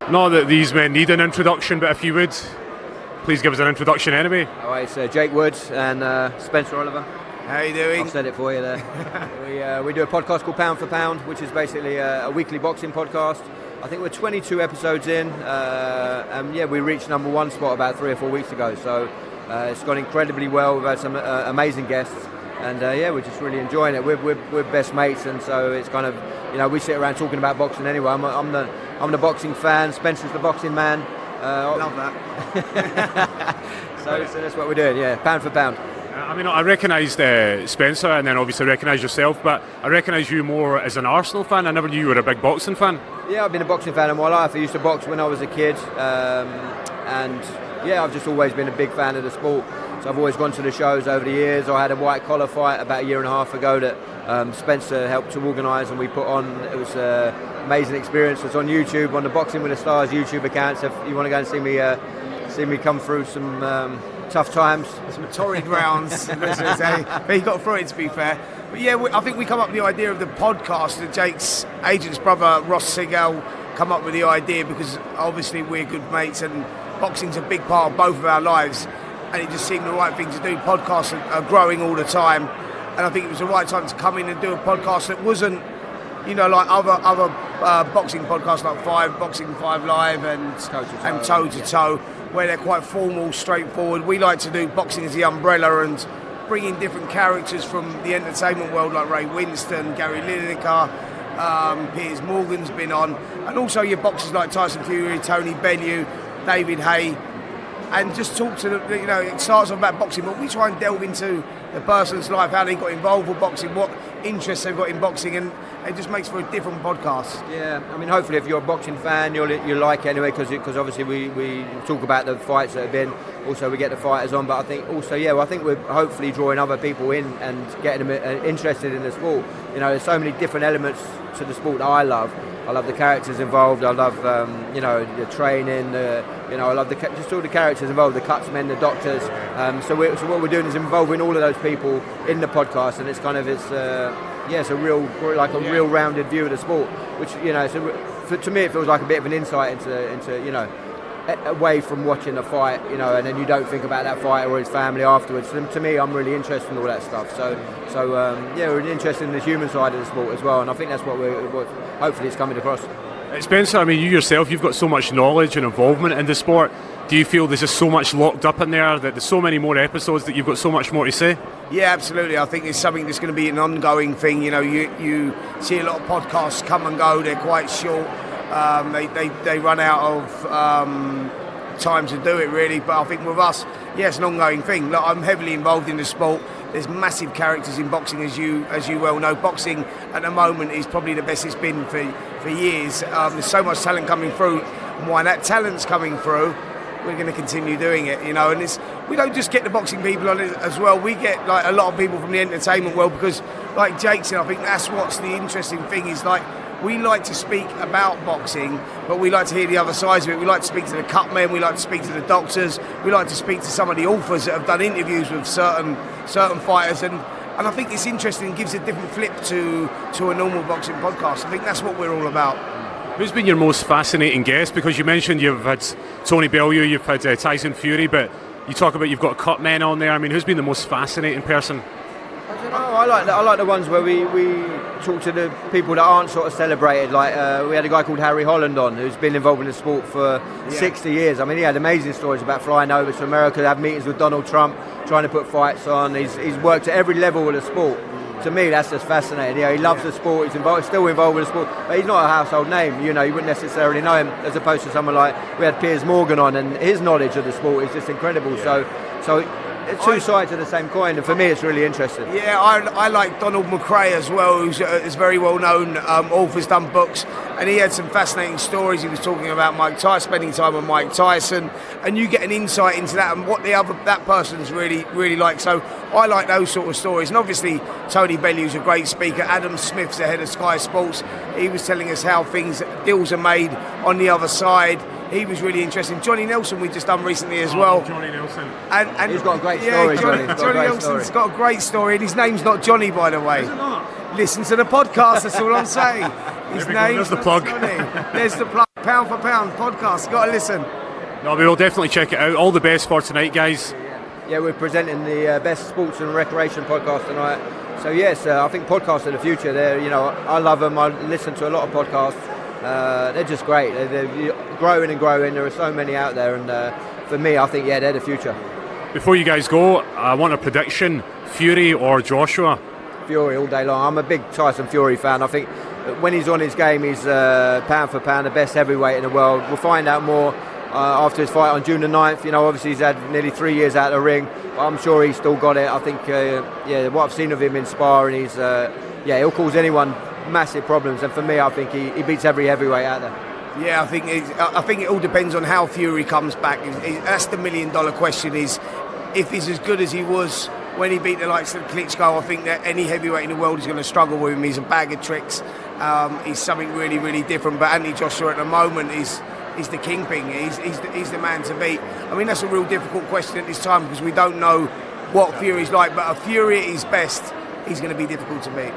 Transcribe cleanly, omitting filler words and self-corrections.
Not that these men need an introduction, but if you would, please give us an introduction anyway. All right, it's Jake Woods and Spencer Oliver. How you doing? I've said it for you there. we do a podcast called Pound for Pound, which is basically a weekly boxing podcast. I think we're 22 episodes in, and yeah, we reached number one spot about 3 or 4 weeks ago. So it's gone incredibly well. We've had some amazing guests, and yeah, we're just really enjoying it. We're best mates, and so it's kind of, you know, we sit around talking about boxing anyway. I'm the boxing fan. Spencer's the boxing man. Love that. so that's what we're doing. Yeah, pound for pound. I mean, I recognised Spencer, and then obviously recognise yourself, but I recognise you more as an Arsenal fan. I never knew you were a big boxing fan. Yeah, I've been a boxing fan all my life. I used to box when I was a kid, and yeah, I've just always been a big fan of the sport. So I've always gone to the shows over the years. I had a white collar fight about 1.5 years ago that Spencer helped to organise, and we put on. It was an amazing experience. It's on YouTube, on the Boxing with the Stars YouTube account. So if you want to go and see me come through some tough times, some torrid rounds, but he got through it, to be fair. But yeah, I think we come up with the idea of the podcast that Jake's agent's brother Ross Seagal come up with the idea, because obviously we're good mates and boxing's a big part of both of our lives, and it just seemed the right thing to do. Podcasts are growing all the time, and I think it was the right time to come in and do a podcast that wasn't, you know, like other boxing podcasts like Boxing 5 Live and Toe to Toe, where they're quite formal, straightforward. We like to do boxing as the umbrella and bring in different characters from the entertainment world, like Ray Winston, Gary Lineker, Piers Morgan's been on, and also your boxers like Tyson Fury, Tony Bellew, David Haye, and just talk to them. You know, it starts off about boxing, but we try and delve into the person's life, how they got involved with boxing, what interests they've got in boxing, and it just makes for a different podcast. Yeah, I mean, hopefully if you're a boxing fan, you'll like it anyway, because obviously we talk about the fights that have been. Also, we get the fighters on, but I think also, yeah, I think we're hopefully drawing other people in and getting them interested in the sport. You know, there's so many different elements to the sport that I love. I love the characters involved. I love, you know, the training. You know, I love just all the characters involved, the cutsmen, the doctors. So what we're doing is involving all of those people in the podcast, and it's kind of it's a real rounded view of the sport, which, you know, to me it feels like a bit of an insight into you know, away from watching a fight, you know, and then you don't think about that fighter or his family afterwards. So to me, I'm really interested in all that stuff. So yeah, we're interested in the human side of the sport as well, and I think that's what hopefully it's coming across. Spencer, I mean, you yourself, you've got so much knowledge and involvement in the sport. Do you feel there's just so much locked up in there, that there's so many more episodes that you've got so much more to say? Yeah, absolutely. I think it's something that's going to be an ongoing thing. You know, you see a lot of podcasts come and go. They're quite short. They run out of time to do it, really. But I think with us, yeah, it's an ongoing thing. Look, I'm heavily involved in the sport. There's massive characters in boxing, as you well know. Boxing at the moment is probably the best it's been for years. There's so much talent coming through, and while that talent's coming through, we're going to continue doing it, you know. And we don't just get the boxing people on it as well. We get like a lot of people from the entertainment world, because, like Jake said, I think that's what's the interesting thing is, like, we like to speak about boxing, but we like to hear the other sides of it. We like to speak to the cutmen, we like to speak to the doctors, we like to speak to some of the authors that have done interviews with certain fighters, and I think it's interesting. It gives a different flip to a normal boxing podcast. I think that's what we're all about. Who's been your most fascinating guest? Because you mentioned you've had Tony Bellew, you've had Tyson Fury, but you talk about you've got cut men on there. I mean, who's been the most fascinating person? I don't know. I like the ones where we talk to the people that aren't sort of celebrated. Like we had a guy called Harry Holland on, who's been involved in the sport for 60 years. I mean, he had amazing stories about flying over to America to have meetings with Donald Trump, trying to put fights on. He's worked at every level of the sport. To me, that's just fascinating. You know, he loves the sport. He's still involved with the sport, but he's not a household name. You know, you wouldn't necessarily know him, as opposed to someone like we had Piers Morgan on, and his knowledge of the sport is just incredible. Yeah. So it's two sides of the same coin, and for me, it's really interesting. Yeah, I like Donald McRae as well, who's very well known. Author's done books, and he had some fascinating stories. He was talking about Mike Tyson, spending time with Mike Tyson, and you get an insight into that and what that person's really like. So I like those sort of stories. And obviously Tony Bellew's a great speaker. Adam Smith's the head of Sky Sports. He was telling us how deals are made on the other side. He was really interesting. Johnny Nelson we just done recently as well. Johnny Nelson. And he's got a great story. Johnny Nelson's got a great story, and his name's not Johnny, by the way. Is it not? Listen to the podcast, that's all I'm saying. His name's There's the plug. Johnny. There's the plug. Pound for Pound podcast. Got to listen. No, we will definitely check it out. All the best for tonight, guys. Yeah, we're presenting the best sports and recreation podcast tonight. So yes, I think podcasts are the future. I love them. I listen to a lot of podcasts. They're just great. They're growing and growing. There are so many out there, and for me, I think they're the future. Before you guys go, I want a prediction: Fury or Joshua? Fury all day long. I'm a big Tyson Fury fan. I think when he's on his game, he's pound for pound the best heavyweight in the world. We'll find out more after his fight on June the 9th. Obviously he's had nearly 3 years out of the ring, but I'm sure he's still got it. I think, what I've seen of him in sparring, he'll cause anyone massive problems. And for me, I think he beats every heavyweight out there. Yeah, I think it all depends on how Fury comes back. That's the $1 million question: is if he's as good as he was when he beat the likes of Klitschko. I think that any heavyweight in the world is going to struggle with him. He's a bag of tricks. He's something really, really different. But Anthony Joshua at the moment is the kingpin. He's the man to beat. I mean, that's a real difficult question at this time because we don't know what Fury's like. But a Fury at his best, he's going to be difficult to beat.